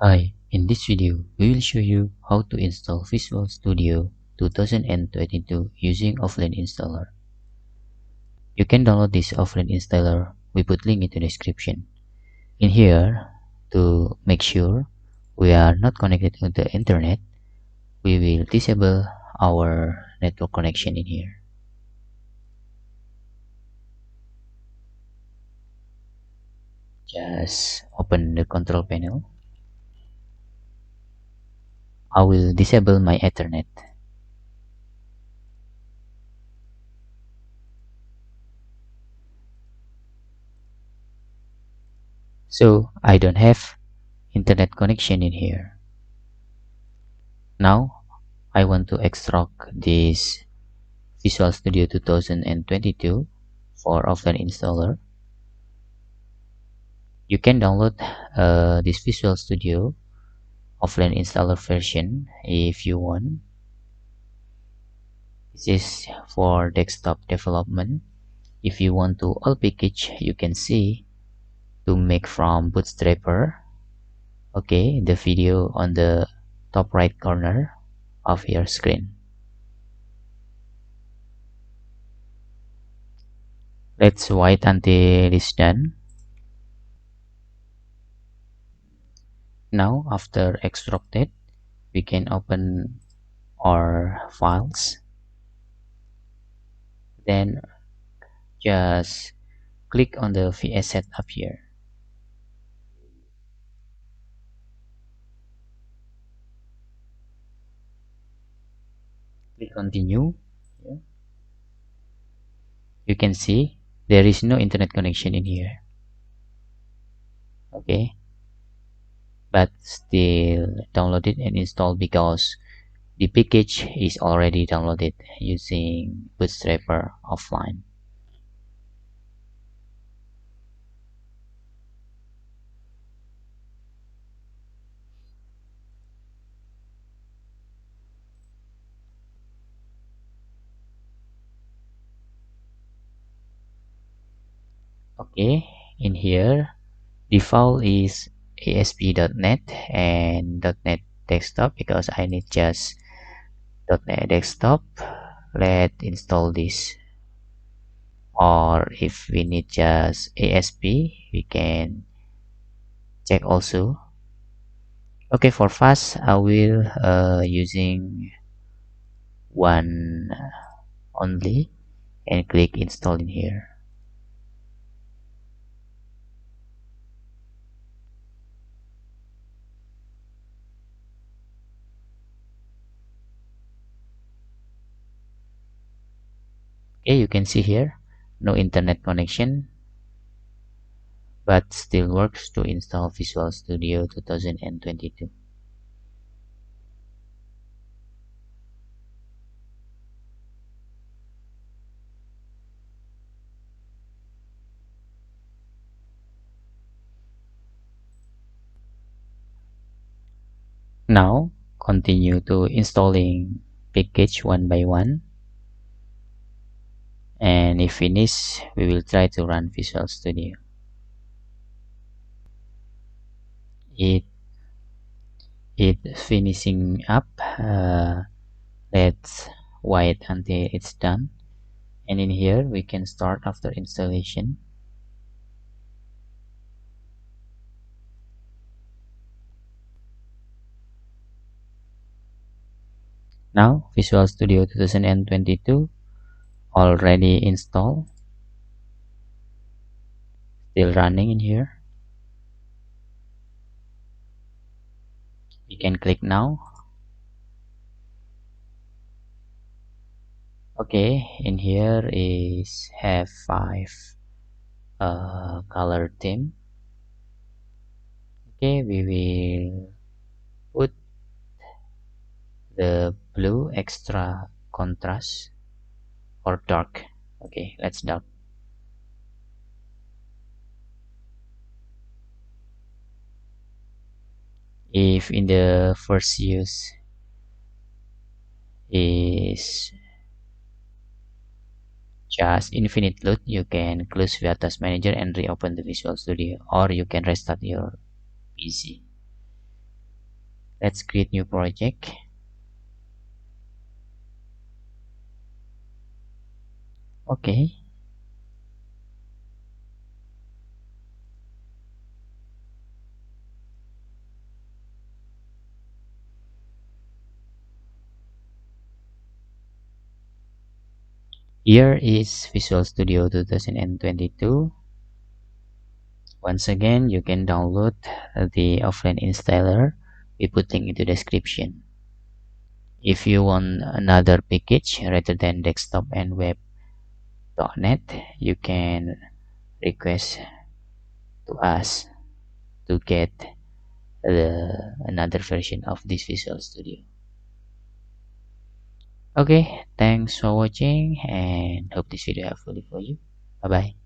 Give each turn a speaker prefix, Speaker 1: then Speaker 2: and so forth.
Speaker 1: Hi, in this video, we will show you how to install Visual Studio 2022 using offline installer. You can download this offline installer, we put link in the description. In here, to make sure we are not connected to the internet, we will disable our network connection in here. Just open the control panel. I will disable my Ethernet. So I don't have internet connection in here. Now I want to extract this Visual Studio 2022 for offline installer. You can download this Visual Studio offline installer version if you want. This is for desktop development. If you want to all package, you can see to make from Bootstrapper. Okay, the video on the top right corner of your screen. Let's wait until it's done. Now after extracted, we can open our files. Then just click on the VS Setup here. Click continue. You can see there is no internet connection in here. Okay, but still download it and install because the package is already downloaded using Bootstrapper offline. Okay, in here the file is ASP.NET and .NET Desktop because I need just .NET Desktop. Let's install this. Or if we need just ASP, we can check also. Okay, for fast, I will using one only and click install in here. Okay, you can see here no internet connection, but still works to install Visual Studio 2022. Now continue to installing package one by one, and if finished, we will try to run Visual Studio. It finishing up. Let's wait until it's done, and in here we can start after installation. Now Visual Studio 2022 already installed, still running in here. We can click now. Okay, in here is have 5 color theme. Okay, we will put the blue extra contrast or dark. Okay, let's dark. If in the first use is just infinite load, you can close via Task Manager and reopen the Visual Studio, or you can restart your PC. Let's create new project. Okay, here is Visual Studio 2022. Once again, you can download the offline installer. We put link into description. If you want another package rather than desktop and web.net, you can request to us to get another version of this Visual Studio. Okay, thanks for watching and hope this video helpful for you. Bye bye.